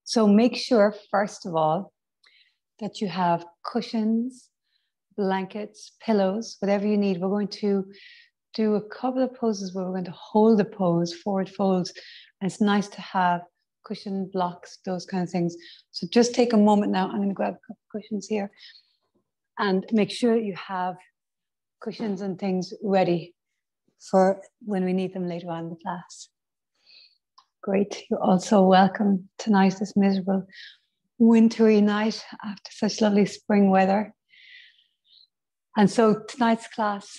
So make sure, first of all, that you have cushions, blankets, pillows, whatever you need. We're going to do a couple of poses where we're going to hold the pose, forward folds. And it's nice to have cushion blocks, those kind of things. So just take a moment now. I'm going to grab a couple of cushions here and make sure you have cushions and things ready for when we need them later on in the class. Great. You're also welcome tonight, this miserable wintry night after such lovely spring weather. And so tonight's class,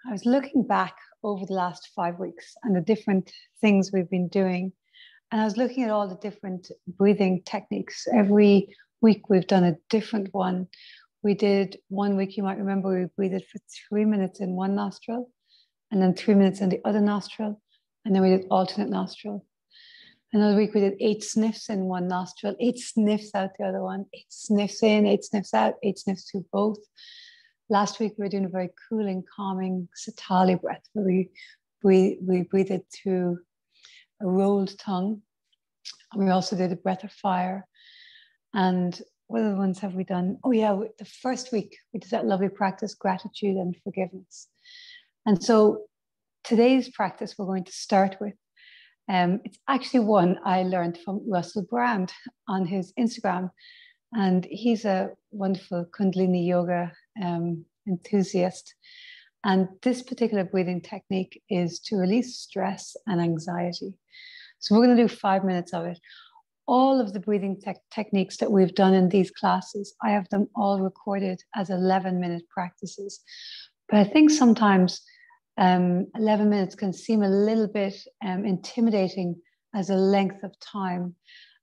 I was looking back over the last 5 weeks and the different things we've been doing. And I was looking at all the different breathing techniques. Every week we've done a different one. We did 1 week, you might remember, we breathed for 3 minutes in one nostril and then 3 minutes in the other nostril. And then we did alternate nostril. Another week we did 8 sniffs in one nostril, 8 sniffs out the other one, 8 sniffs in, 8 sniffs out, 8 sniffs through both. Last week we were doing a very cooling, calming Satali breath where we breathed through a rolled tongue. And we also did a breath of fire. And what other ones have we done? Oh yeah, the first week we did that lovely practice, gratitude and forgiveness. And so today's practice we're going to start with. It's actually one I learned from Russell Brand on his Instagram. And he's a wonderful Kundalini yoga enthusiast. And this particular breathing technique is to release stress and anxiety. So we're going to do 5 minutes of it. All of the breathing techniques that we've done in these classes, I have them all recorded as 11-minute practices. But I think sometimes 11 minutes can seem a little bit intimidating as a length of time.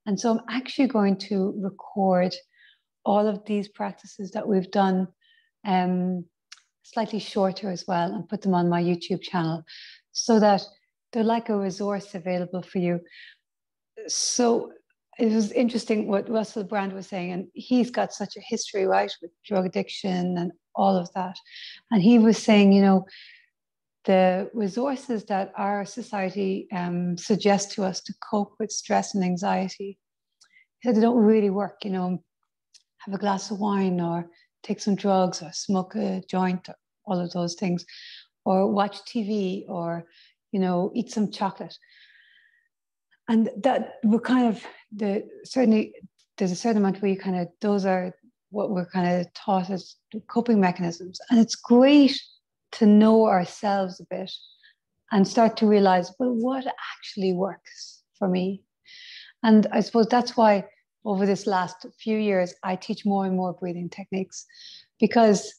And so I'm actually going to record all of these practices that we've done slightly shorter as well and put them on my YouTube channel so that they're like a resource available for you. So it was interesting what Russell Brand was saying, and he's got such a history, right, with drug addiction and all of that. And he was saying, you know, the resources that our society suggests to us to cope with stress and anxiety, they don't really work. You know, have a glass of wine or take some drugs or smoke a joint or all of those things, or watch TV or, you know, eat some chocolate. And that we're kind of, certainly there's a certain amount where you kind of, those are what we're kind of taught as coping mechanisms. And it's great to know ourselves a bit and start to realize, well, what actually works for me? And I suppose that's why over this last few years, I teach more and more breathing techniques because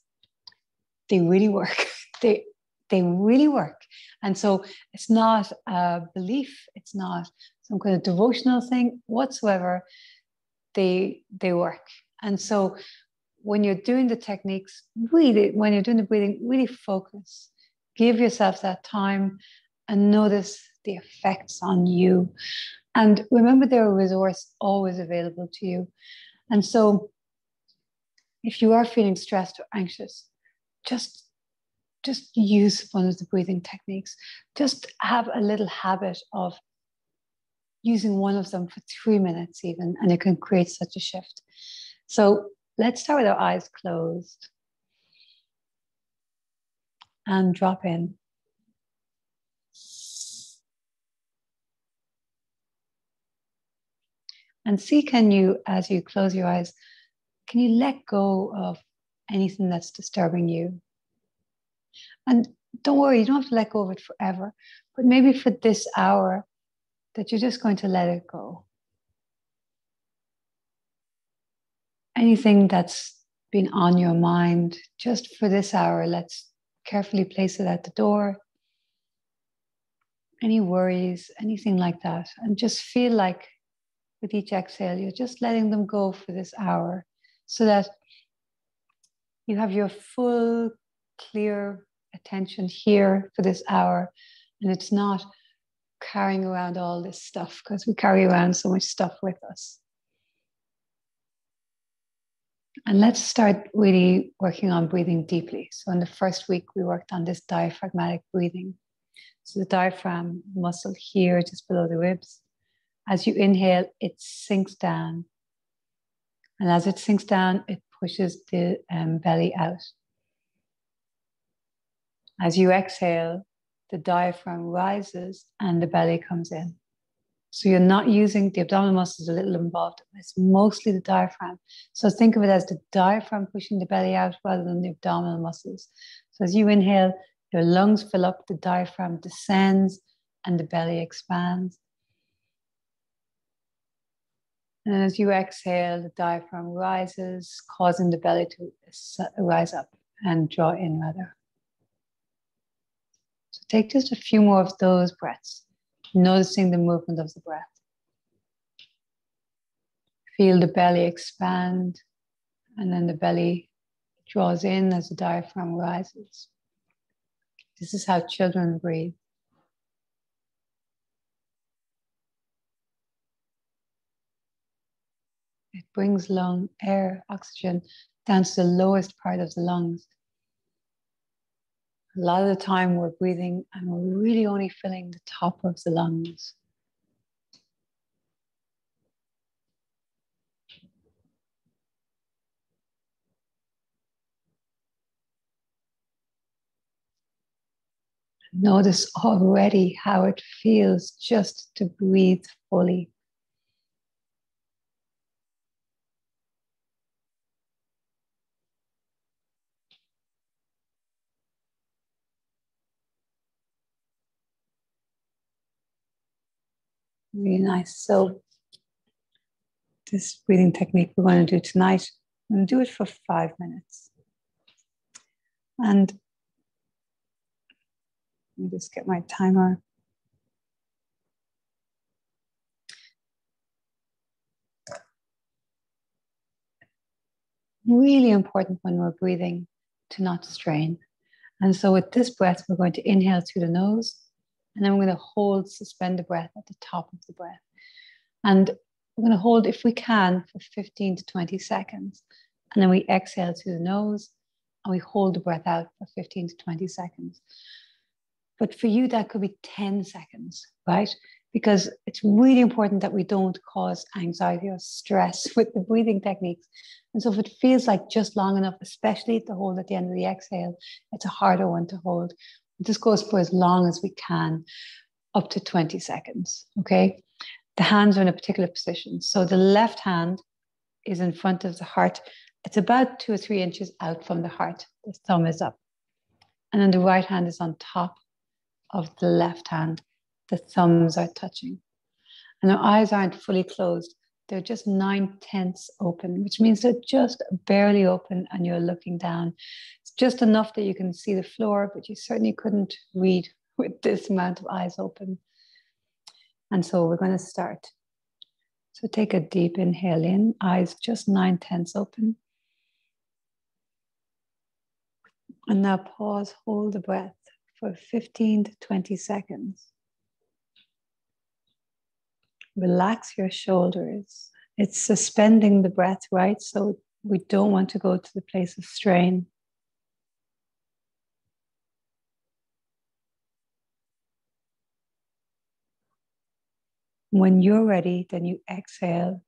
they really work. They really work. And so it's not a belief, it's not some kind of devotional thing whatsoever. They work. And so when you're doing the techniques, really, when you're doing the breathing, really focus. Give yourself that time and notice the effects on you. And remember, they're a resource always available to you. And so if you are feeling stressed or anxious, just use one of the breathing techniques. Just have a little habit of using one of them for 3 minutes even, and it can create such a shift. So let's start with our eyes closed and drop in. And see, can you, as you close your eyes, can you let go of anything that's disturbing you? And don't worry, you don't have to let go of it forever, but maybe for this hour that you're just going to let it go. Anything that's been on your mind, just for this hour, let's carefully place it at the door. Any worries, anything like that. And just feel like with each exhale, you're just letting them go for this hour so that you have your full, clear attention here for this hour. And it's not carrying around all this stuff, because we carry around so much stuff with us. And let's start really working on breathing deeply. So in the first week, we worked on this diaphragmatic breathing. So the diaphragm muscle here, just below the ribs, As you inhale, it sinks down. And as it sinks down, it pushes the belly out. As you exhale, the diaphragm rises and the belly comes in. So you're not using the abdominal muscles a little involved. It's mostly the diaphragm. So think of it as the diaphragm pushing the belly out rather than the abdominal muscles. So as you inhale, your lungs fill up, the diaphragm descends, and the belly expands. And as you exhale, the diaphragm rises, causing the belly to rise up and draw in rather. So take just a few more of those breaths, noticing the movement of the breath. Feel the belly expand, and then the belly draws in as the diaphragm rises. This is how children breathe. It brings lung air, oxygen, down to the lowest part of the lungs. A lot of the time we're breathing and we're really only filling the top of the lungs. Notice already how it feels just to breathe fully. Really nice. So this breathing technique we're going to do tonight, I'm going to do it for 5 minutes. And let me just get my timer. Really important when we're breathing to not strain. And so with this breath, we're going to inhale through the nose, and then we're going to suspend the breath at the top of the breath. And we're going to hold, if we can, for 15 to 20 seconds. And then we exhale through the nose, and we hold the breath out for 15 to 20 seconds. But for you, that could be 10 seconds, right? Because it's really important that we don't cause anxiety or stress with the breathing techniques. And so if it feels like just long enough, especially to hold at the end of the exhale, it's a harder one to hold. This goes for as long as we can, up to 20 seconds, okay? The hands are in a particular position. So the left hand is in front of the heart. It's about 2 or 3 inches out from the heart. The thumb is up. And then the right hand is on top of the left hand. The thumbs are touching. And our eyes aren't fully closed. They're just 9/10 open, which means they're just barely open and you're looking down. It's just enough that you can see the floor, but you certainly couldn't read with this amount of eyes open. And so we're going to start. So take a deep inhale in, eyes just 9/10 open. And now pause, hold the breath for 15 to 20 seconds. Relax your shoulders. It's suspending the breath, right? So we don't want to go to the place of strain. When you're ready, then you exhale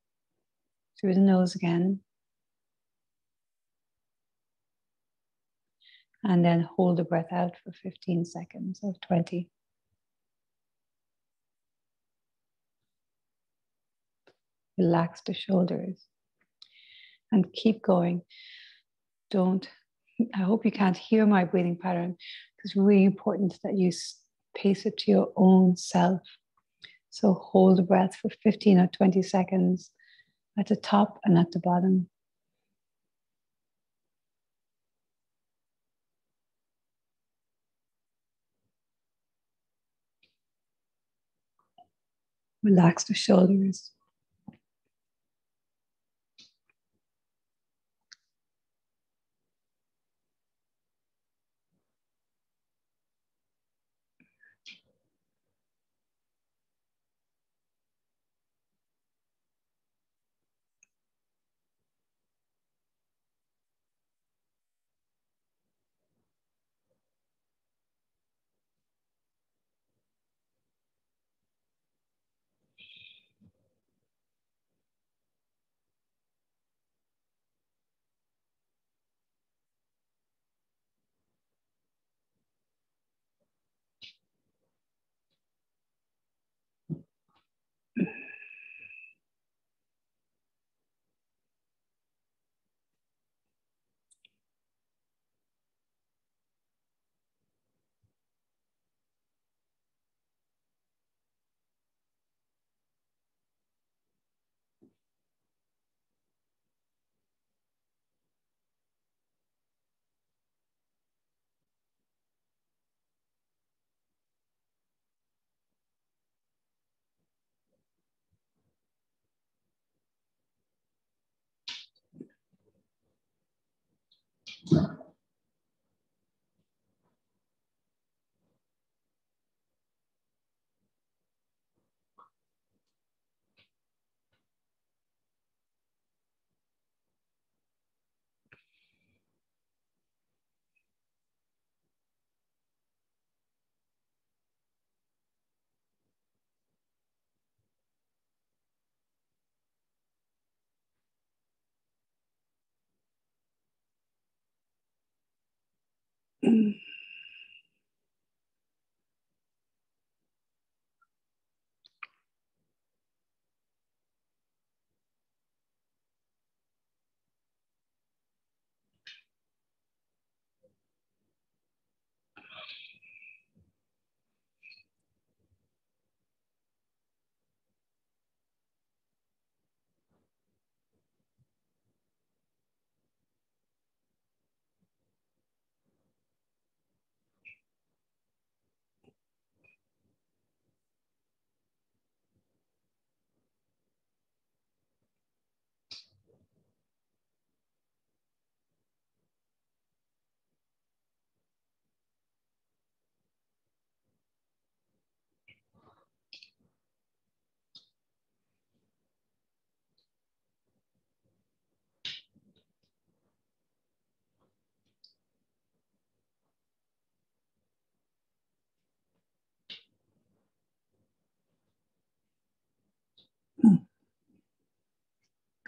through the nose again. And then hold the breath out for 15 seconds or 20. Relax the shoulders and keep going. I hope you can't hear my breathing pattern. It's really important that you pace it to your own self. So hold the breath for 15 or 20 seconds at the top and at the bottom. Relax the shoulders.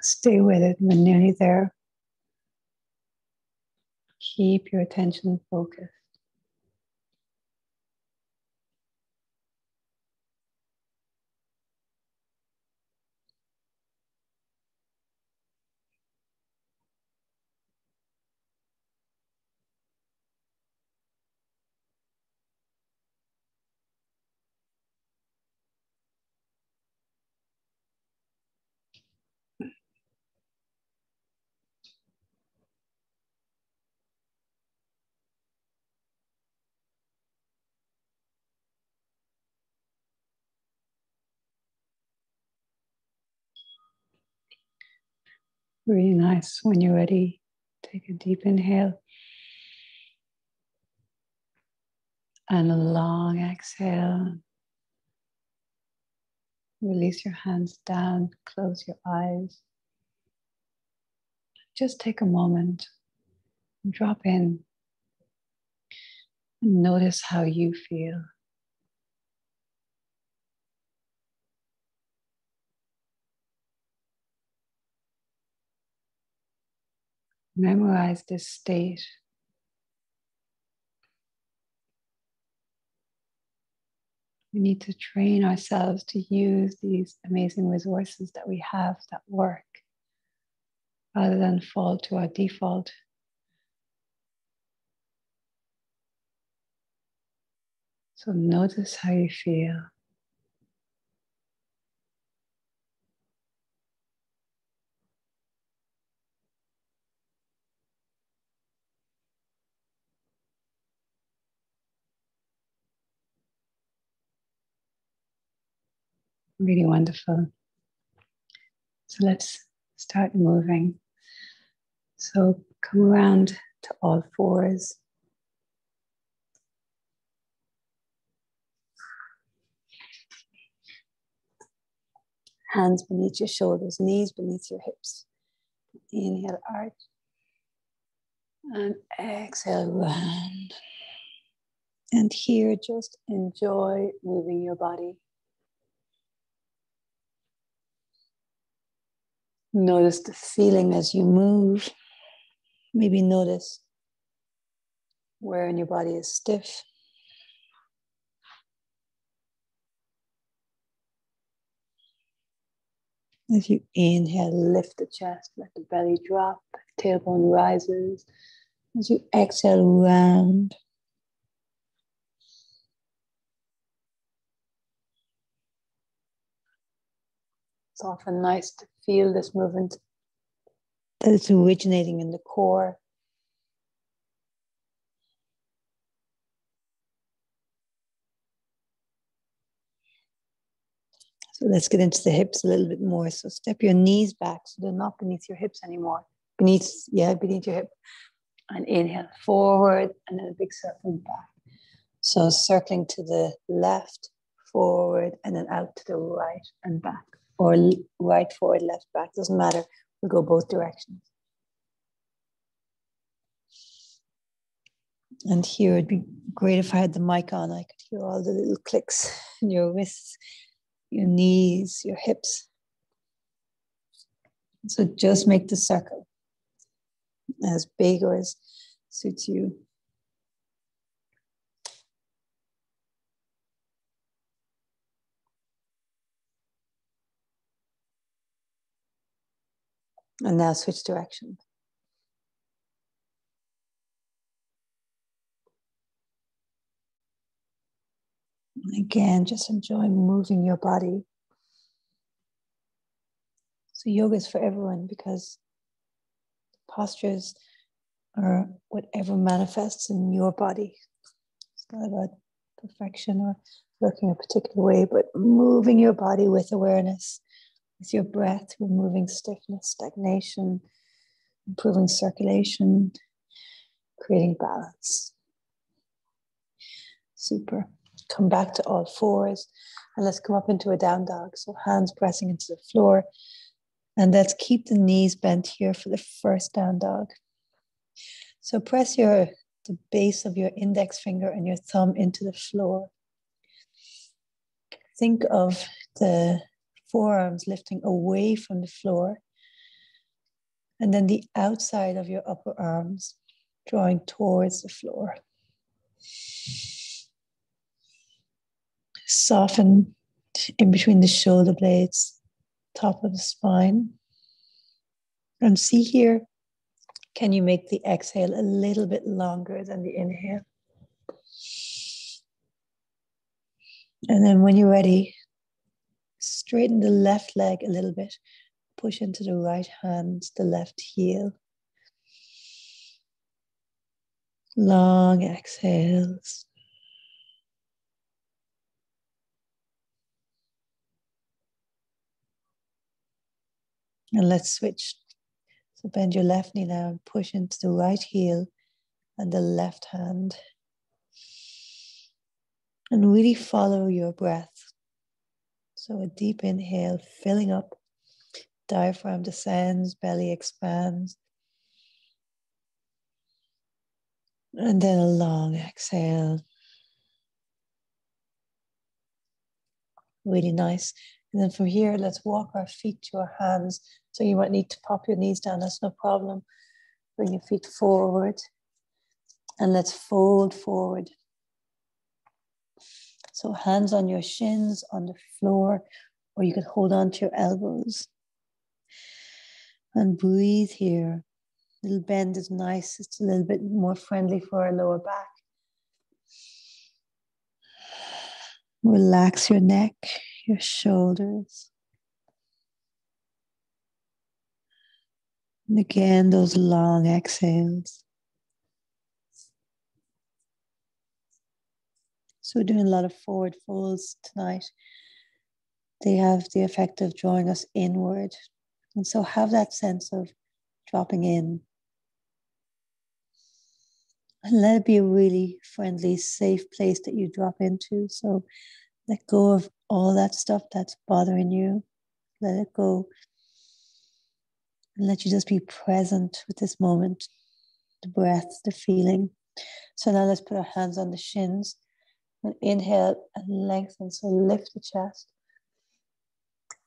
Stay with it. We're nearly there. Keep your attention focused. Really nice. When you're ready, take a deep inhale and a long exhale. Release your hands down, close your eyes. Just take a moment, drop in, and notice how you feel. Memorize this state. We need to train ourselves to use these amazing resources that we have that work, rather than fall to our default. So notice how you feel. Really wonderful. So let's start moving. So come around to all fours. Hands beneath your shoulders, knees beneath your hips. Inhale, arch. And exhale, round. And here, just enjoy moving your body. Notice the feeling as you move. Maybe notice where in your body is stiff. As you inhale, lift the chest, let the belly drop, tailbone rises. As you exhale, round. It's often nice to feel this movement that is originating in the core. So let's get into the hips a little bit more. So step your knees back so they're not beneath your hips anymore. Beneath your hip. And inhale forward and then a big circle back. So circling to the left, forward, and then out to the right and back. Or right, forward, left, back. Doesn't matter. We'll go both directions. And here it'd be great if I had the mic on. I could hear all the little clicks in your wrists, your knees, your hips. So just make the circle as big or as suits you. And now switch direction. And again, just enjoy moving your body. So yoga is for everyone because postures are whatever manifests in your body. It's not about perfection or looking a particular way, but moving your body with awareness, with your breath, removing stiffness, stagnation, improving circulation, creating balance. Super. Come back to all fours and let's come up into a down dog. So hands pressing into the floor. And let's keep the knees bent here for the first down dog. So press the base of your index finger and your thumb into the floor. Think of the forearms lifting away from the floor. And then the outside of your upper arms drawing towards the floor. Soften in between the shoulder blades, top of the spine. And see here, can you make the exhale a little bit longer than the inhale? And then when you're ready, straighten the left leg a little bit. Push into the right hand, the left heel. Long exhales. And let's switch. So bend your left knee now and push into the right heel and the left hand. And really follow your breath. So a deep inhale, filling up. Diaphragm descends, belly expands. And then a long exhale. Really nice. And then from here, let's walk our feet to our hands. So you might need to pop your knees down, that's no problem. Bring your feet forward. And let's fold forward. So hands on your shins, on the floor, or you could hold on to your elbows. And breathe here. Little bend is nice. It's a little bit more friendly for our lower back. Relax your neck, your shoulders. And again, those long exhales. So we're doing a lot of forward folds tonight. They have the effect of drawing us inward. And so have that sense of dropping in. And let it be a really friendly, safe place that you drop into. So let go of all that stuff that's bothering you. Let it go. And let you just be present with this moment, the breath, the feeling. So now let's put our hands on the shins. And inhale and lengthen. So lift the chest.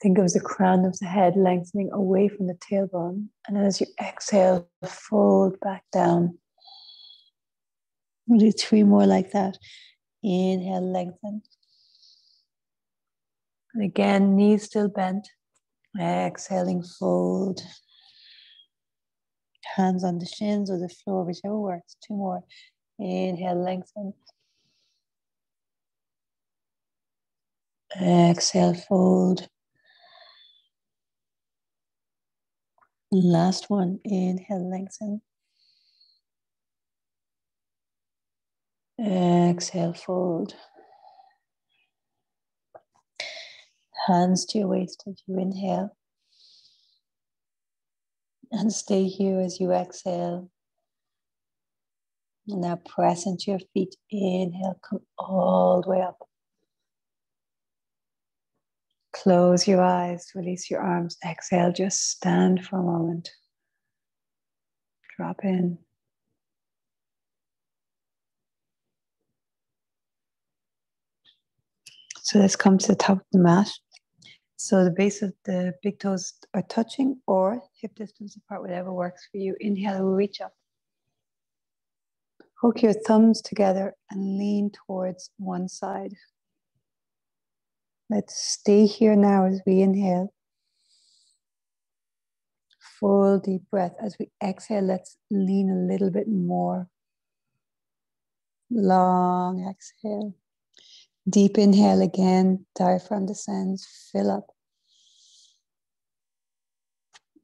Think of the crown of the head lengthening away from the tailbone. And then as you exhale, fold back down. We'll do 3 more like that. Inhale, lengthen. And again, knees still bent. Exhaling, fold. Hands on the shins or the floor, whichever works. 2 more. Inhale, lengthen. Exhale, fold. Last one. Inhale, lengthen. Exhale, fold. Hands to your waist as you inhale. And stay here as you exhale. And now press into your feet. Inhale, come all the way up. Close your eyes, release your arms. Exhale, just stand for a moment. Drop in. So let's come to the top of the mat. So the base of the big toes are touching or hip distance apart, whatever works for you. Inhale, reach up. Hook your thumbs together and lean towards one side. Let's stay here now as we inhale. full deep breath. As we exhale, let's lean a little bit more. Long exhale. Deep inhale again. Diaphragm descends. Fill up.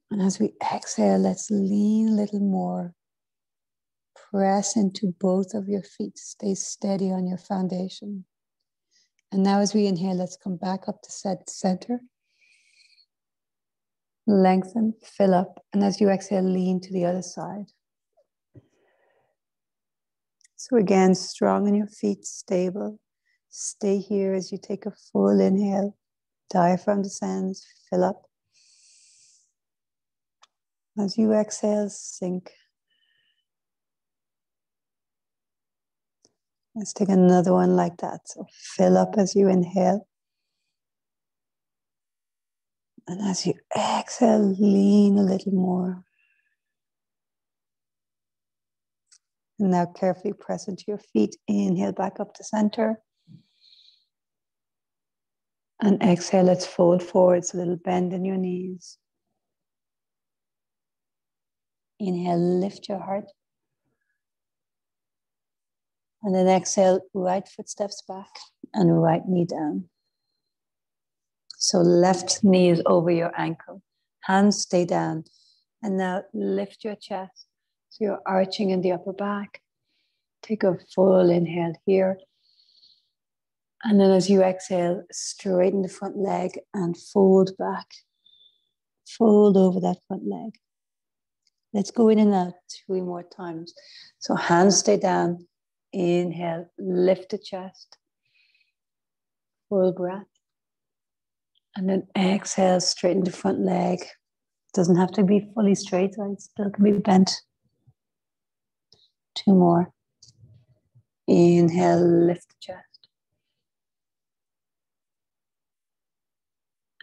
And as we exhale, let's lean a little more. Press into both of your feet. Stay steady on your foundation. And now as we inhale, let's come back up to center. Lengthen, fill up. And as you exhale, lean to the other side. So again, strong in your feet, stable. Stay here as you take a full inhale. Diaphragm descends, fill up. As you exhale, sink. Let's take another one like that. So fill up as you inhale. And as you exhale, lean a little more. And now carefully press into your feet. Inhale back up to center. And exhale, let's fold forwards, a little bend in your knees. Inhale, lift your heart. And then exhale, right foot steps back and right knee down. So left knee is over your ankle. Hands stay down. And now lift your chest. So you're arching in the upper back. Take a full inhale here. And then as you exhale, straighten the front leg and fold back. Fold over that front leg. Let's go in and out 3 more times. So hands stay down. Inhale, lift the chest. Full breath. And then exhale, straighten the front leg. Doesn't have to be fully straight, so it still can be bent. 2 more. Inhale, lift the chest.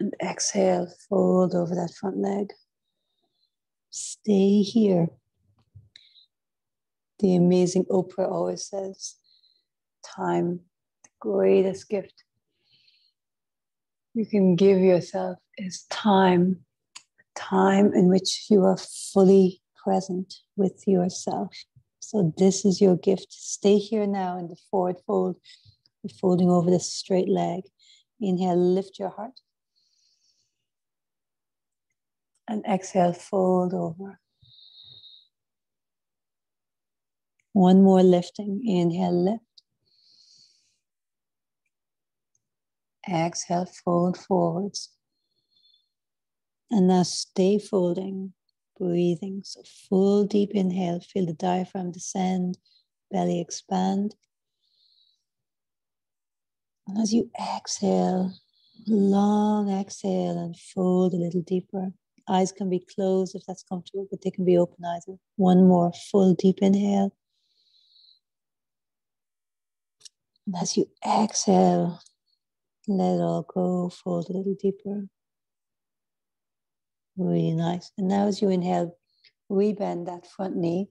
And exhale, fold over that front leg. Stay here. The amazing Oprah always says, time, the greatest gift you can give yourself is time. Time in which you are fully present with yourself. So this is your gift. Stay here now in the forward fold. You're folding over the straight leg. Inhale, lift your heart. And exhale, fold over. 1 more lifting. Inhale, lift. Exhale, fold forwards. And now stay folding, breathing. So full deep inhale. Feel the diaphragm descend, belly expand. And as you exhale, long exhale and fold a little deeper. Eyes can be closed if that's comfortable, but they can be open either. 1 more full deep inhale. And as you exhale, let it all go, fold a little deeper. Really nice. And now as you inhale, rebend that front knee.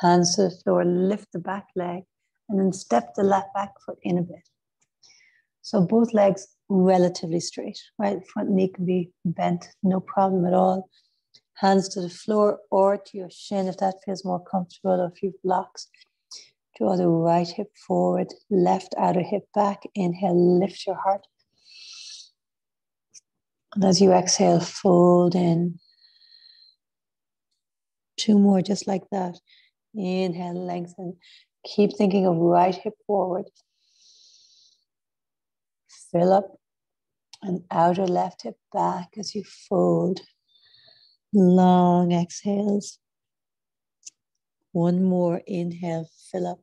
Hands to the floor, lift the back leg, and then step the left back foot in a bit. So both legs relatively straight, right? Front knee can be bent, no problem at all. Hands to the floor or to your shin if that feels more comfortable, or a few blocks. Draw the right hip forward, left outer hip back. Inhale, lift your heart. And as you exhale, fold in. 2 more just like that. Inhale, lengthen. Keep thinking of right hip forward. Fill up. And outer left hip back as you fold. Long exhales. 1 more inhale, fill up.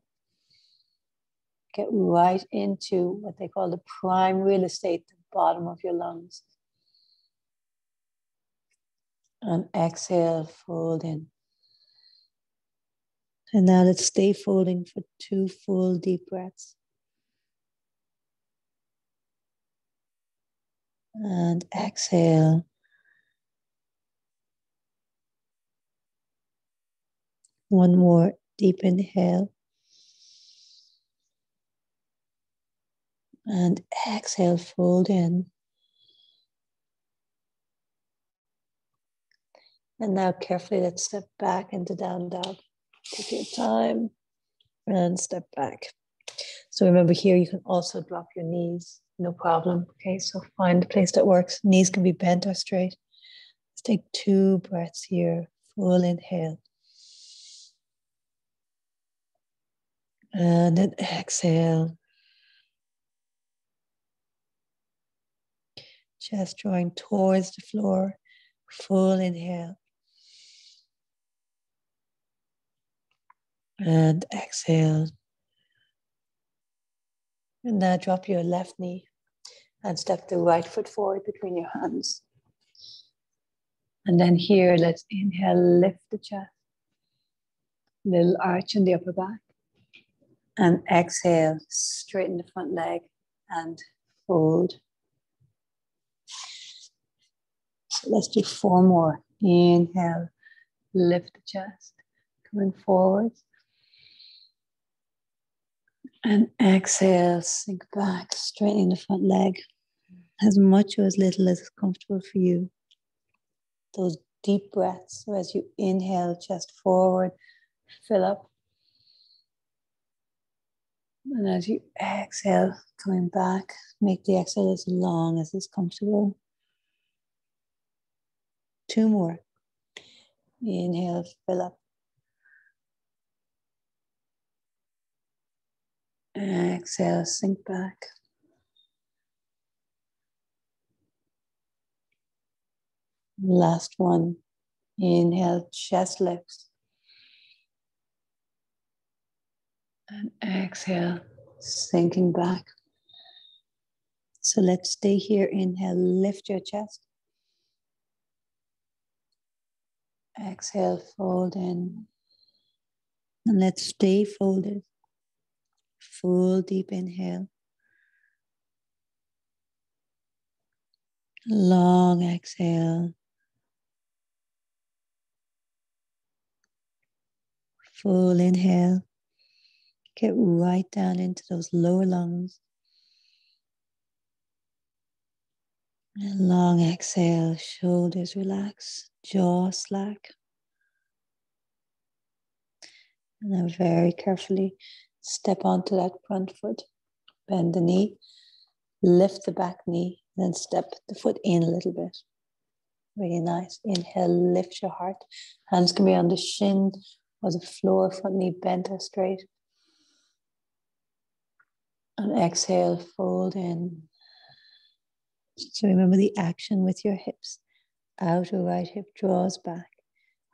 Get right into what they call the prime real estate, the bottom of your lungs. And exhale, fold in. And now let's stay folding for 2 full deep breaths. And exhale. One more deep inhale. And exhale, fold in. And now carefully, let's step back into down dog. Take your time and step back. So remember here, you can also drop your knees, no problem. Okay, so find a place that works. Knees can be bent or straight. Let's take 2 breaths here. Full inhale. And then exhale. Chest drawing towards the floor. Full inhale. And exhale. And now drop your left knee and step the right foot forward between your hands. And then here, let's inhale, lift the chest. Little arch in the upper back. And exhale, straighten the front leg and fold. So let's do 4 more. Inhale, lift the chest, coming forward. And exhale, sink back, straightening the front leg. As much or as little as is comfortable for you. Those deep breaths. So as you inhale, chest forward, fill up. And as you exhale, coming back, make the exhale as long as is comfortable. 2 more. Inhale, fill up. Exhale, sink back. Last one. Inhale, chest lifts. And exhale, sinking back. So let's stay here. Inhale, lift your chest. Exhale, fold in. And let's stay folded. Full deep inhale. Long exhale. Full inhale. Get right down into those lower lungs. And long exhale, shoulders relax, jaw slack. And then very carefully step onto that front foot. Bend the knee, lift the back knee, then step the foot in a little bit. Really nice. Inhale, lift your heart. Hands can be on the shin or the floor, front knee bent or straight. And exhale, fold in. So remember the action with your hips. Outer right hip draws back.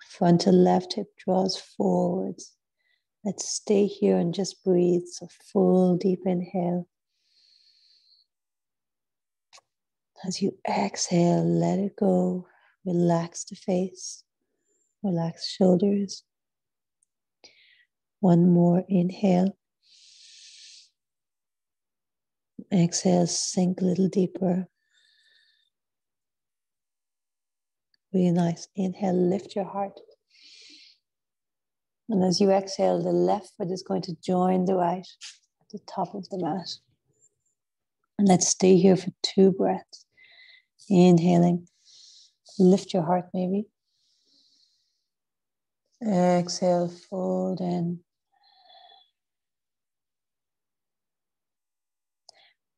Frontal left hip draws forwards. Let's stay here and just breathe. So full deep inhale. As you exhale, let it go. Relax the face. Relax shoulders. 1 more inhale. Exhale, sink a little deeper. Really nice. Inhale, lift your heart. And as you exhale, the left foot is going to join the right at the top of the mat. And let's stay here for 2 breaths. Inhaling, lift your heart maybe. Exhale, fold in.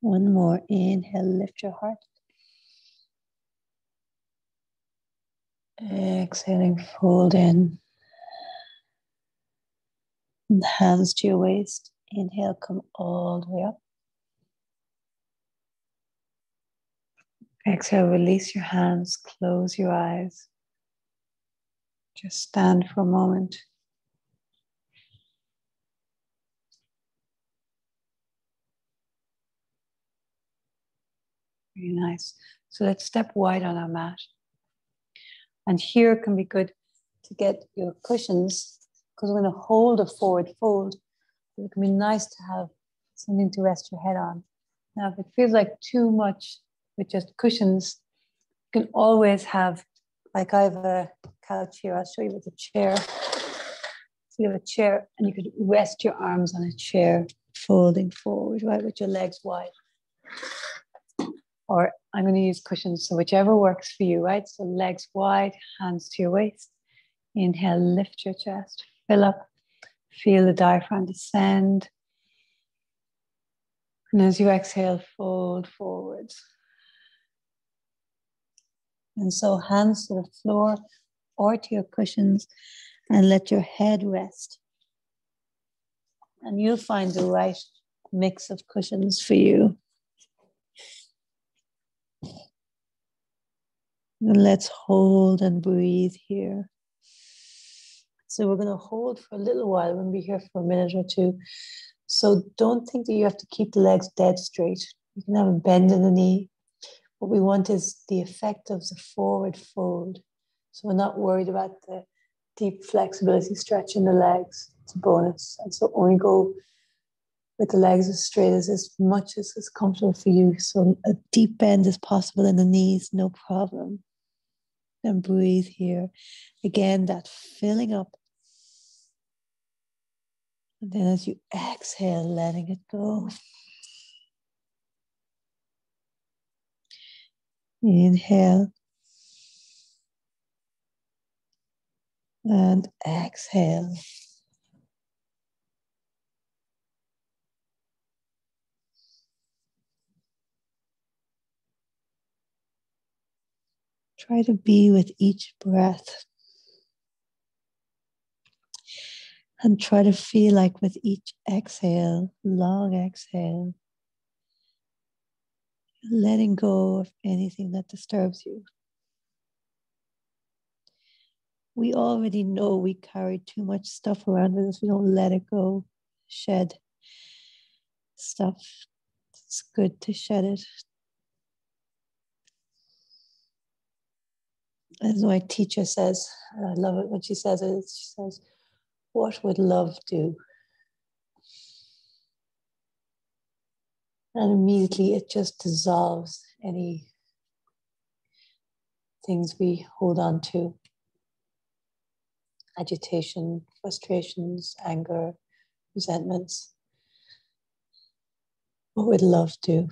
1 more. Inhale, lift your heart. Exhaling, fold in. And hands to your waist. Inhale, come all the way up. Exhale, release your hands, close your eyes. Just stand for a moment. Very nice. So let's step wide on our mat. And here it can be good to get your cushions because we're going to hold a forward fold. It can be nice to have something to rest your head on. Now, if it feels like too much with just cushions, you can always have, like I have a couch here, I'll show you with a chair. So you have a chair and you could rest your arms on a chair, folding forward, right, with your legs wide. or I'm going to use cushions. So whichever works for you, right? So legs wide, hands to your waist. Inhale, lift your chest, fill up, feel the diaphragm descend. And as you exhale, fold forwards. And so hands to the floor or to your cushions and let your head rest. And you'll find the right mix of cushions for you. And let's hold and breathe here. So we're going to hold for a little while. We're going to be here for a minute or two. So don't think that you have to keep the legs dead straight. You can have a bend in the knee. What we want is the effect of the forward fold. So we're not worried about the deep flexibility stretch in the legs. It's a bonus. And so only go with the legs as straight as much as is comfortable for you. So a deep bend is possible in the knees, no problem. And breathe here. Again, that filling up. And then as you exhale, letting it go. Inhale. And exhale. Try to be with each breath. And try to feel like with each exhale, long exhale, letting go of anything that disturbs you. We already know we carry too much stuff around with us. We don't let it go. Shed stuff. It's good to shed it. As my teacher says, I love it when she says it, she says, what would love do? And immediately it just dissolves any things we hold on to. Agitation, frustrations, anger, resentments. What would love do?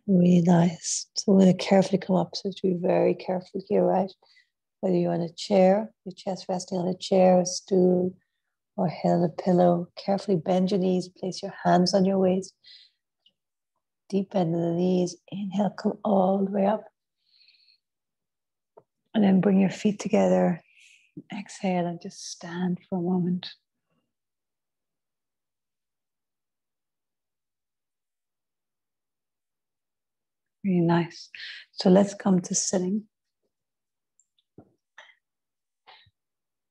Really nice. So we're going to carefully come up. So to be very careful here, right? Whether you're on a chair, your chest resting on a chair, a stool, or head on a pillow. Carefully bend your knees, place your hands on your waist. Deep bend in the knees. Inhale, come all the way up. And then bring your feet together. Exhale and just stand for a moment. Really nice. So let's come to sitting.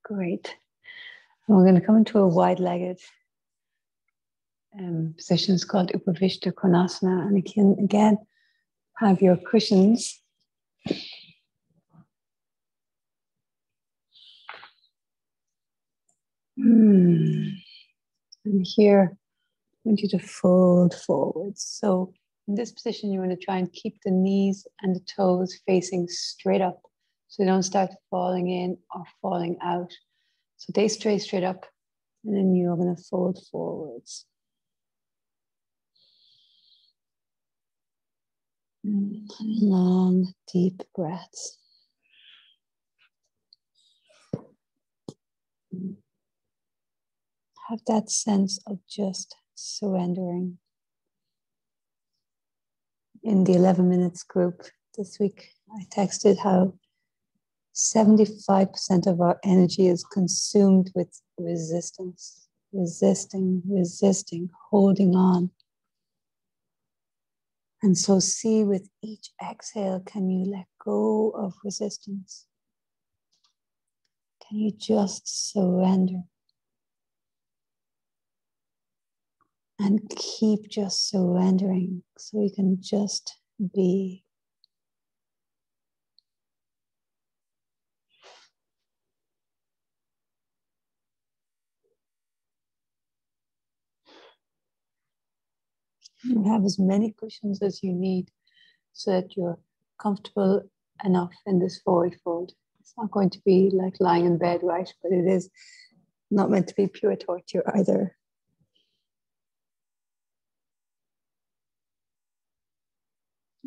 Great. And we're going to come into a wide-legged position. It's called Upavishta Konasana. And you can, again, have your cushions. And here, I want you to fold forwards. So in this position, you want to try and keep the knees and the toes facing straight up. So they don't start falling in or falling out. So they stay straight up. And then you're going to fold forwards. Long, deep breaths. Have that sense of just surrendering. In the 11 minutes group this week, I texted how 75% of our energy is consumed with resistance. Resisting, holding on. And so see with each exhale, can you let go of resistance? Can you just surrender? And keep just surrendering so you can just be. You have as many cushions as you need so that you're comfortable enough in this forward fold. It's not going to be like lying in bed, right? But it is not meant to be pure torture either.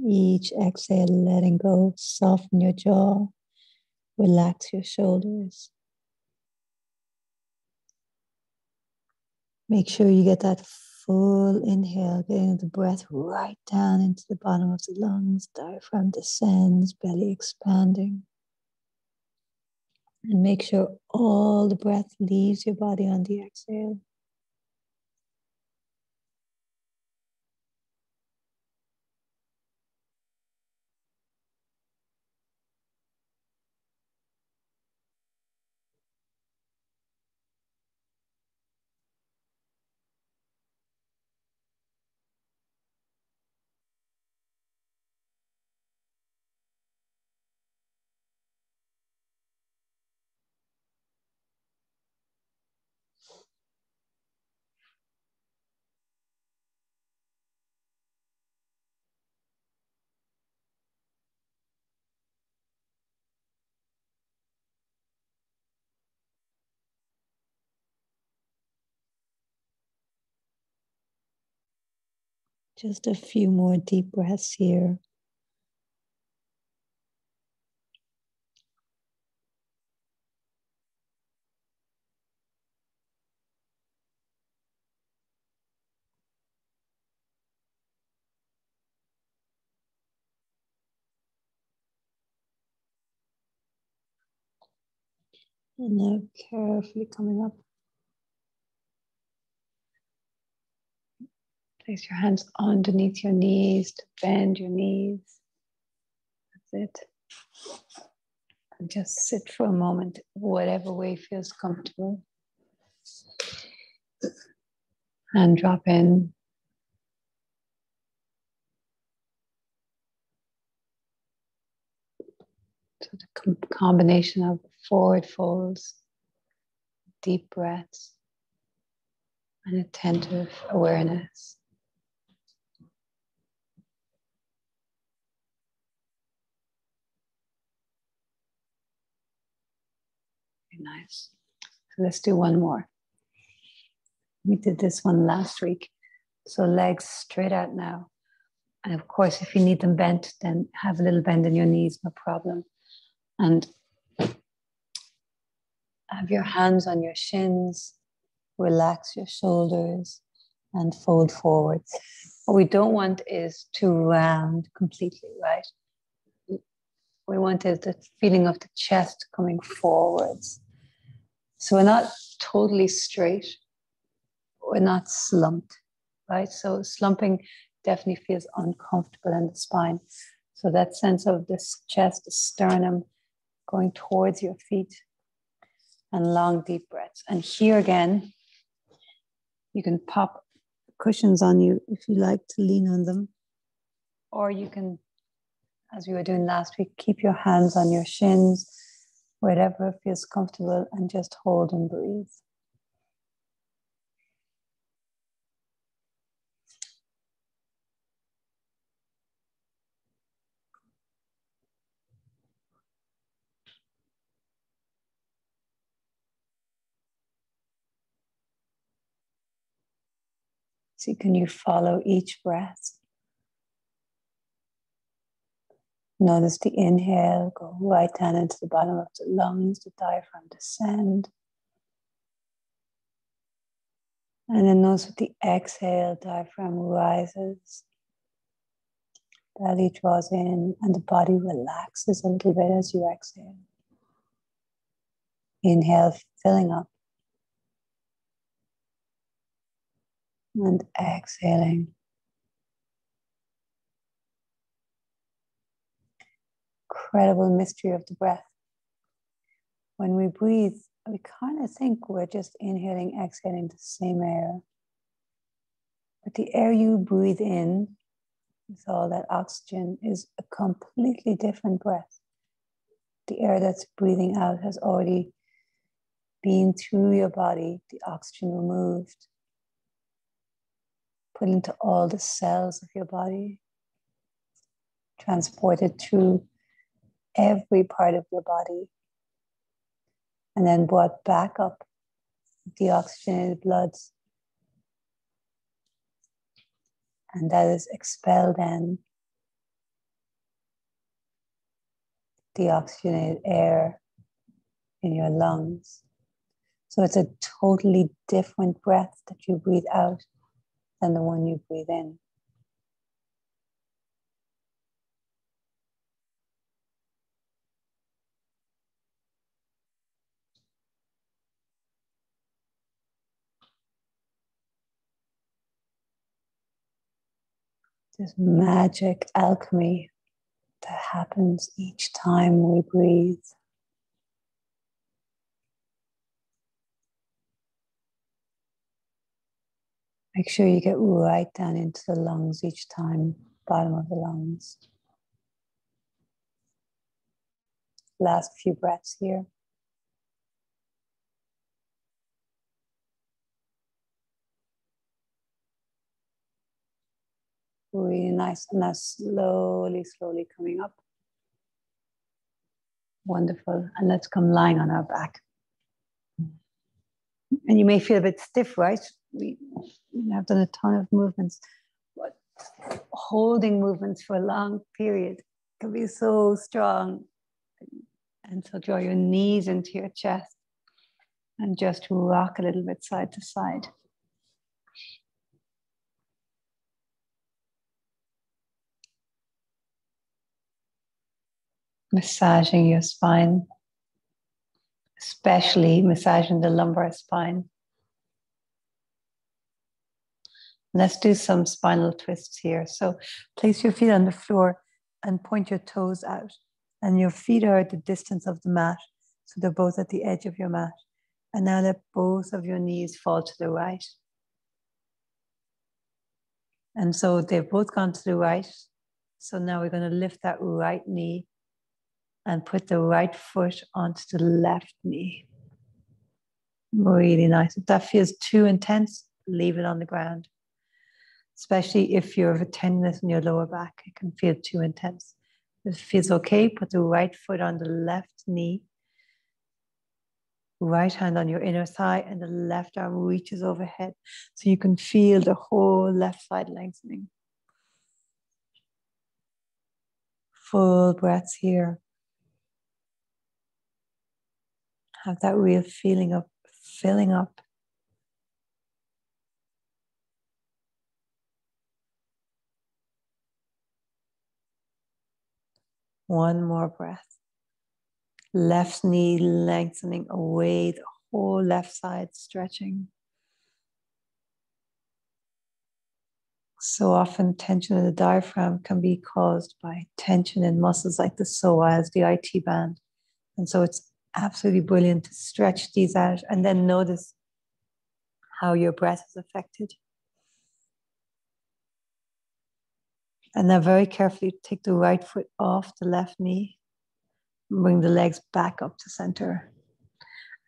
Each exhale, letting go, soften your jaw, relax your shoulders. Make sure you get that full inhale, getting the breath right down into the bottom of the lungs, diaphragm descends, belly expanding. And make sure all the breath leaves your body on the exhale. Just a few more deep breaths here. And now carefully coming up. Place your hands underneath your knees to bend your knees. That's it. And just sit for a moment, whatever way feels comfortable. And drop in. So the combination of forward folds, deep breaths, and attentive awareness. Very nice. So let's do one more. We did this one last week. So legs straight out now. And of course, if you need them bent, then have a little bend in your knees, no problem. And have your hands on your shins, relax your shoulders, and fold forwards. What we don't want is to round completely, right? We want is the feeling of the chest coming forwards. So we're not totally straight, we're not slumped, right? So slumping definitely feels uncomfortable in the spine. So that sense of this chest, the sternum going towards your feet, and long deep breaths. And here again, you can pop cushions on you if you like to lean on them. Or you can, as we were doing last week, keep your hands on your shins, wherever feels comfortable, and just hold and breathe. See, can you follow each breath? Notice the inhale, go right down into the bottom of the lungs, the diaphragm descend. And then notice with the exhale, diaphragm rises, belly draws in, and the body relaxes a little bit as you exhale. Inhale, filling up. And exhaling. Incredible mystery of the breath. When we breathe, we kind of think we're just inhaling, exhaling the same air. But the air you breathe in, with all that oxygen, is a completely different breath. The air that's breathing out has already been through your body, the oxygen removed, put into all the cells of your body, transported through every part of your body, and then brought back up the oxygenated bloods. And that is expelled then the oxygenated air in your lungs. So it's a totally different breath that you breathe out than the one you breathe in. This magic alchemy that happens each time we breathe. Make sure you get right down into the lungs each time, bottom of the lungs. Last few breaths here. Really nice, and now slowly, slowly coming up. Wonderful. And let's come lying on our back. And you may feel a bit stiff, right? We have done a ton of movements, but holding movements for a long period can be so strong. And so draw your knees into your chest and just rock a little bit side to side. Massaging your spine, especially massaging the lumbar spine. Let's do some spinal twists here. So place your feet on the floor and point your toes out. And your feet are at the distance of the mat. So they're both at the edge of your mat. And now let both of your knees fall to the right. And so they've both gone to the right. So now we're going to lift that right knee and put the right foot onto the left knee. Really nice. If that feels too intense, leave it on the ground. Especially if you have a tenderness in your lower back, it can feel too intense. If it feels okay, put the right foot on the left knee, right hand on your inner thigh, and the left arm reaches overhead. So you can feel the whole left side lengthening. Full breaths here. Have that real feeling of filling up. One more breath. Left knee lengthening away, the whole left side stretching. So often tension in the diaphragm can be caused by tension in muscles like the psoas, the IT band. And so it's absolutely brilliant to stretch these out and then notice how your breath is affected. And now very carefully take the right foot off the left knee. Bring the legs back up to center.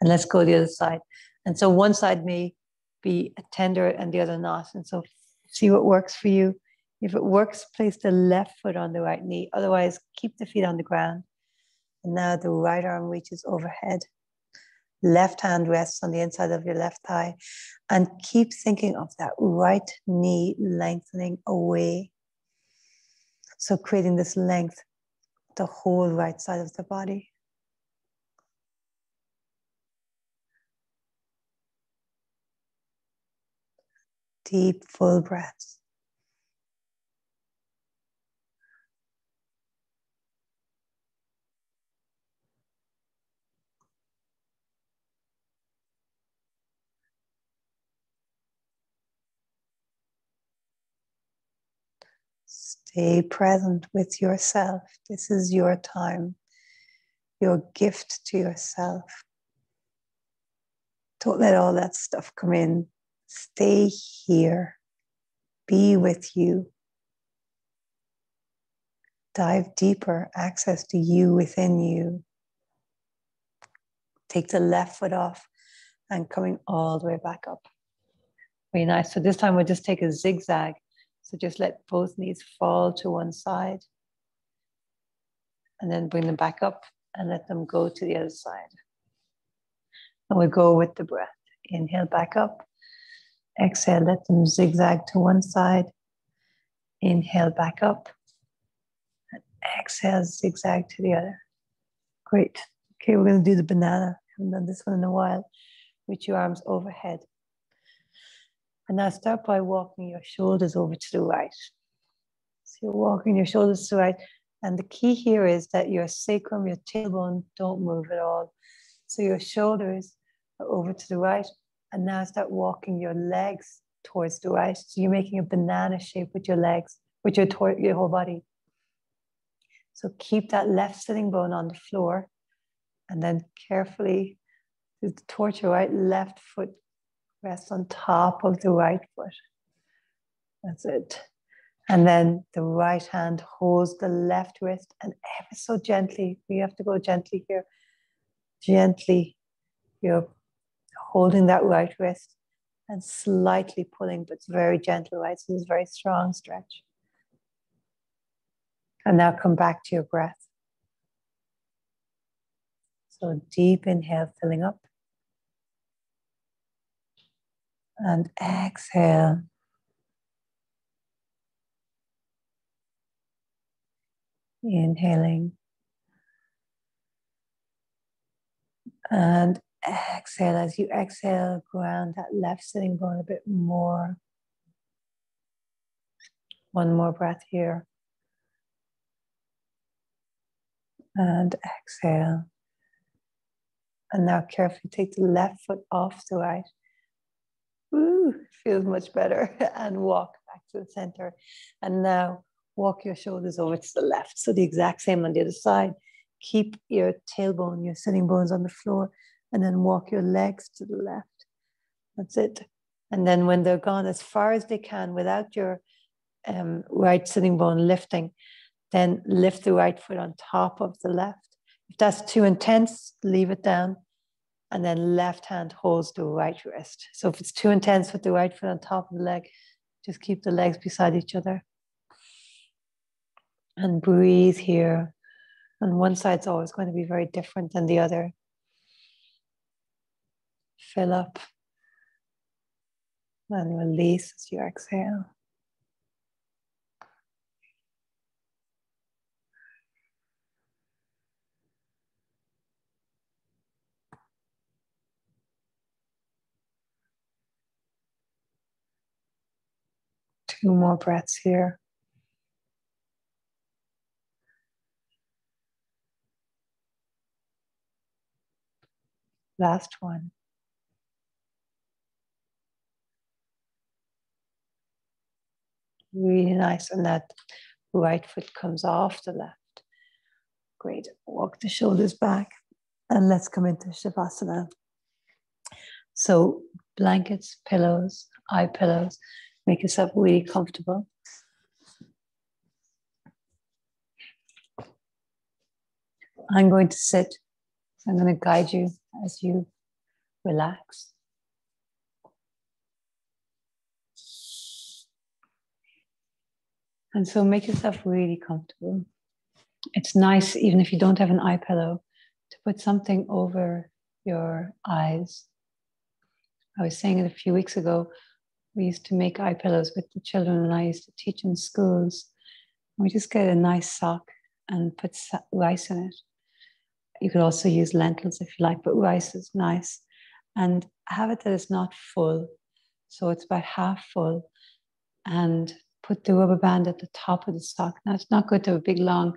And let's go the other side. And so one side may be tender and the other not. And so see what works for you. If it works, place the left foot on the right knee. Otherwise, keep the feet on the ground. And now the right arm reaches overhead. Left hand rests on the inside of your left thigh. And keep thinking of that right knee lengthening away. So creating this length, the whole right side of the body. Deep, full breaths. Stay present with yourself. This is your time, your gift to yourself. Don't let all that stuff come in. Stay here. Be with you. Dive deeper, access to you within you. Take the left foot off and coming all the way back up. Very nice. So this time we'll just take a zigzag. So just let both knees fall to one side and then bring them back up and let them go to the other side. And we'll go with the breath. Inhale back up. Exhale, let them zigzag to one side. Inhale back up. And exhale, zigzag to the other. Great. Okay, we're going to do the banana. Haven't done this one in a while. Reach your arms overhead. And now start by walking your shoulders over to the right. So you're walking your shoulders to the right. And the key here is that your sacrum, your tailbone don't move at all. So your shoulders are over to the right. And now start walking your legs towards the right. So you're making a banana shape with your legs, with your whole body. So keep that left sitting bone on the floor. And then carefully towards your right, left foot rest on top of the right foot. That's it. And then the right hand holds the left wrist, and ever so gently, we have to go gently here. Gently, you're holding that right wrist and slightly pulling, but it's very gentle, right? So it's a very strong stretch. And now come back to your breath. So deep inhale, filling up. And exhale. Inhaling. And exhale. As you exhale, ground that left sitting bone a bit more. One more breath here. And exhale. And now carefully take the left foot off the right. Ooh, feels much better. And walk back to the center. And now walk your shoulders over to the left. So the exact same on the other side. Keep your tailbone, your sitting bones on the floor, and then walk your legs to the left. That's it. And then when they're gone as far as they can without your right sitting bone lifting, then lift the right foot on top of the left. If that's too intense, leave it down. And then left hand holds the right wrist. So if it's too intense with the right foot on top of the leg, just keep the legs beside each other. And breathe here. And one side's always going to be very different than the other. Fill up. And release as you exhale. Two more breaths here. Last one. Really nice. And that right foot comes off the left. Great. Walk the shoulders back. And let's come into Shavasana. So blankets, pillows, eye pillows. Make yourself really comfortable. I'm going to sit. I'm going to guide you as you relax. And so make yourself really comfortable. It's nice, even if you don't have an eye pillow, to put something over your eyes. I was saying it a few weeks ago. We used to make eye pillows with the children, and I used to teach in schools. We just get a nice sock and put rice in it. You could also use lentils if you like, but rice is nice. And have it that it's not full. So it's about half full. And put the rubber band at the top of the sock. Now, it's not good to have a big, long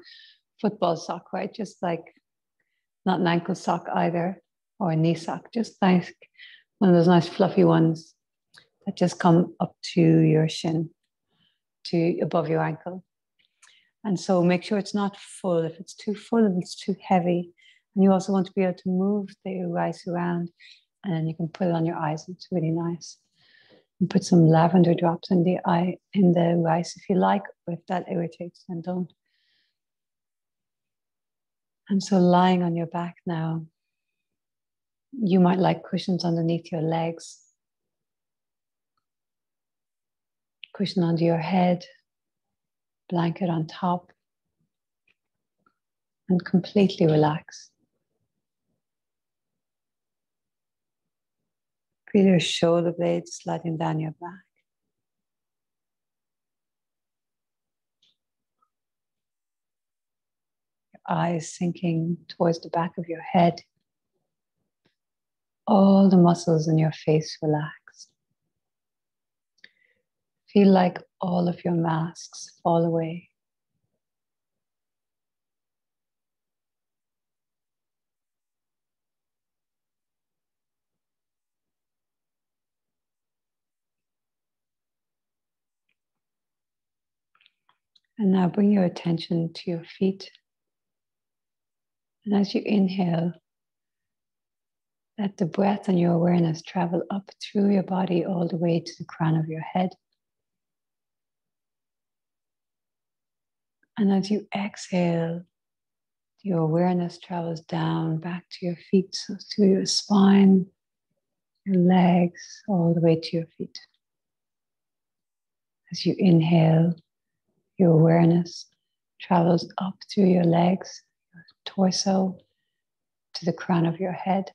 football sock, right? Just like not an ankle sock either, or a knee sock. Just like one of those nice fluffy ones that just come up to your shin, to above your ankle. And so make sure it's not full. If it's too full, if it's too heavy. And you also want to be able to move the rice around, and then you can put it on your eyes. It's really nice. And put some lavender drops in the eye, in the rice if you like, or if that irritates, then don't. And so lying on your back now, you might like cushions underneath your legs, cushion under your head, blanket on top, and completely relax. Feel your shoulder blades sliding down your back. Your eyes sinking towards the back of your head. All the muscles in your face relax. Feel like all of your masks fall away. And now bring your attention to your feet. And as you inhale, let the breath and your awareness travel up through your body all the way to the crown of your head. And as you exhale, your awareness travels down back to your feet, so through your spine, your legs, all the way to your feet. As you inhale, your awareness travels up through your legs, your torso, to the crown of your head.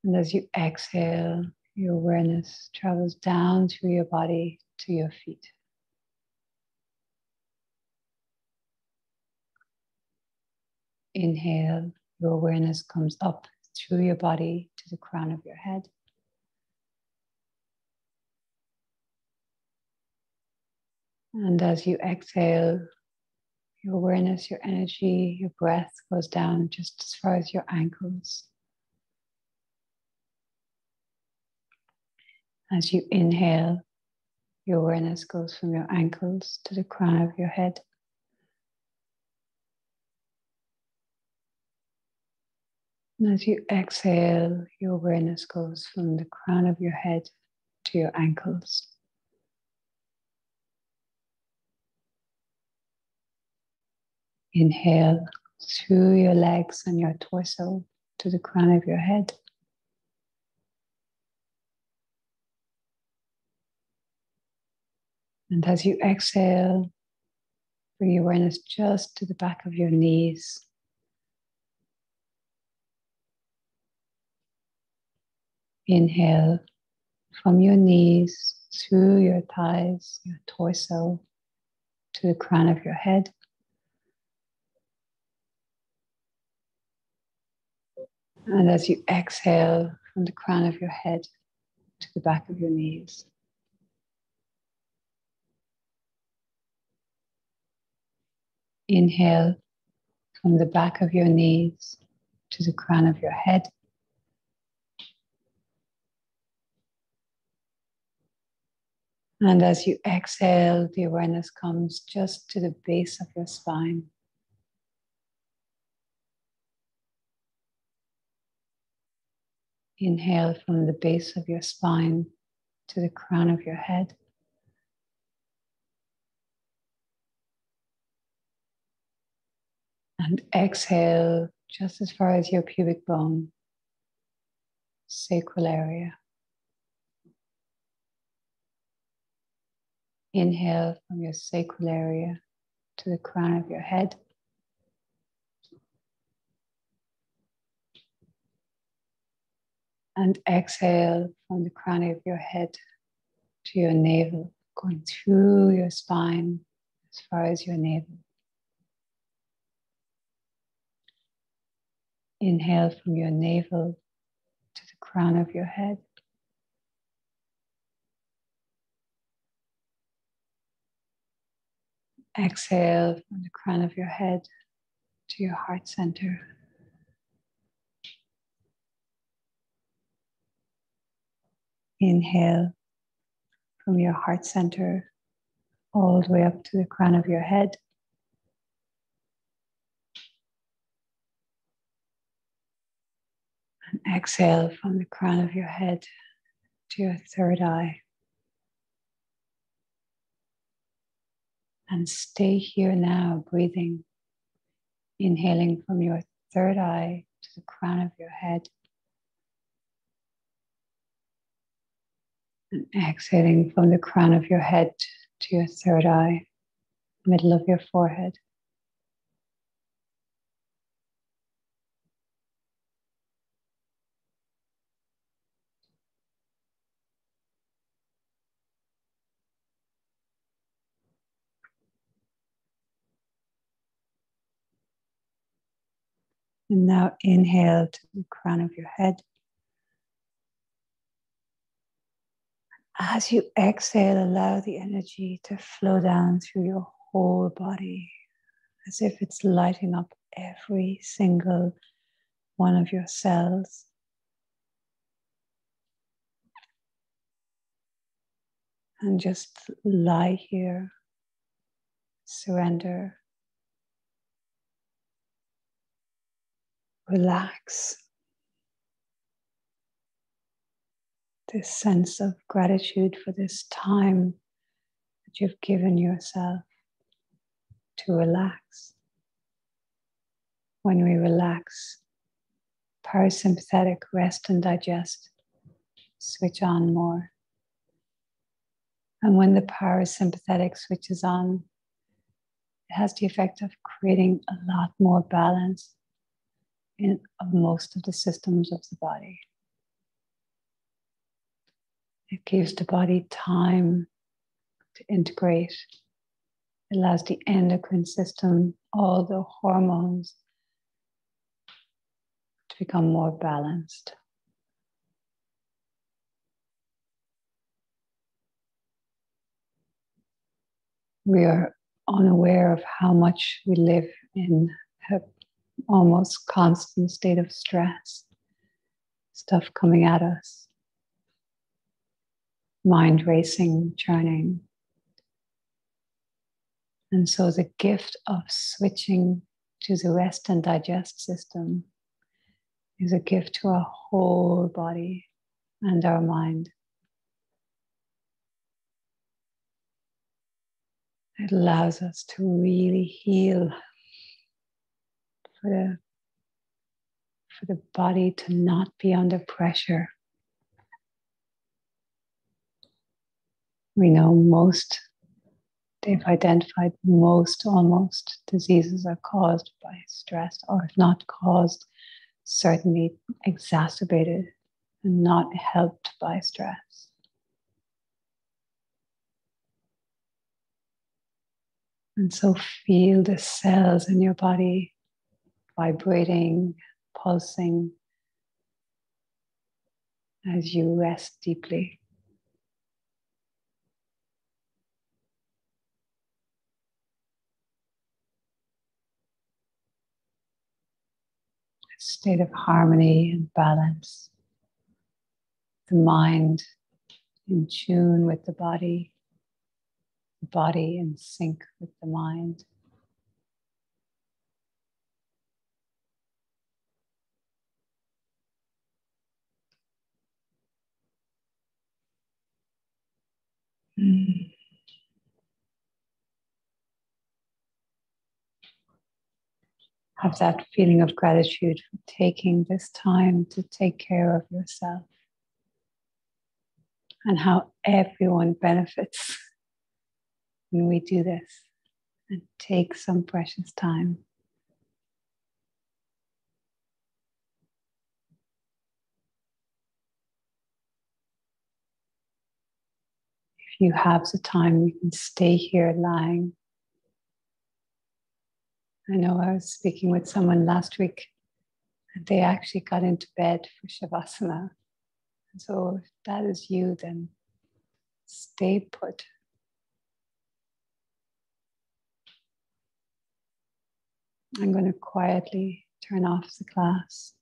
And as you exhale, your awareness travels down through your body to your feet. Inhale, your awareness comes up through your body to the crown of your head. And as you exhale, your awareness, your energy, your breath goes down just as far as your ankles. As you inhale, your awareness goes from your ankles to the crown of your head. And as you exhale, your awareness goes from the crown of your head to your ankles. Inhale through your legs and your torso to the crown of your head. And as you exhale, bring your awareness just to the back of your knees. Inhale from your knees through your thighs, your torso, to the crown of your head. And as you exhale from the crown of your head to the back of your knees. Inhale from the back of your knees to the crown of your head. And as you exhale, the awareness comes just to the base of your spine. Inhale from the base of your spine to the crown of your head. And exhale just as far as your pubic bone, sacral area. Inhale from your sacral area to the crown of your head. And exhale from the crown of your head to your navel, going through your spine as far as your navel. Inhale from your navel to the crown of your head. Exhale from the crown of your head to your heart center. Inhale from your heart center all the way up to the crown of your head. And exhale from the crown of your head to your third eye. And stay here now, breathing. Inhaling from your third eye to the crown of your head. And exhaling from the crown of your head to your third eye, middle of your forehead. And now inhale to the crown of your head. As you exhale, allow the energy to flow down through your whole body, as if it's lighting up every single one of your cells. And just lie here, surrender, relax. This sense of gratitude for this time that you've given yourself to relax. When we relax, parasympathetic rest and digest switch on more. And when the parasympathetic switches on, it has the effect of creating a lot more balance in most of the systems of the body. It gives the body time to integrate. It allows the endocrine system, all the hormones, to become more balanced. We are unaware of how much we live in an almost constant state of stress. Stuff coming at us. Mind racing, churning. And so the gift of switching to the rest and digest system is a gift to our whole body and our mind. It allows us to really heal, for the body to not be under pressure. We know they've identified almost diseases are caused by stress, or if not caused, certainly exacerbated and not helped by stress. And so feel the cells in your body vibrating, pulsing as you rest deeply. A state of harmony and balance. The mind in tune with the body in sync with the mind. Have that feeling of gratitude for taking this time to take care of yourself, and how everyone benefits when we do this and take some precious time. If you have the time, you can stay here lying. I know I was speaking with someone last week, and they actually got into bed for Shavasana. And so if that is you, then stay put. I'm going to quietly turn off the class.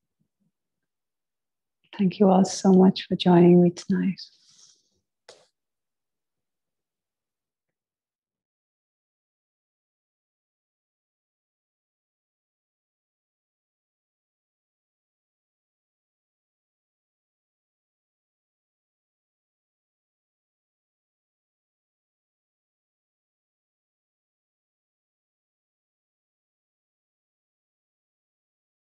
Thank you all so much for joining me tonight.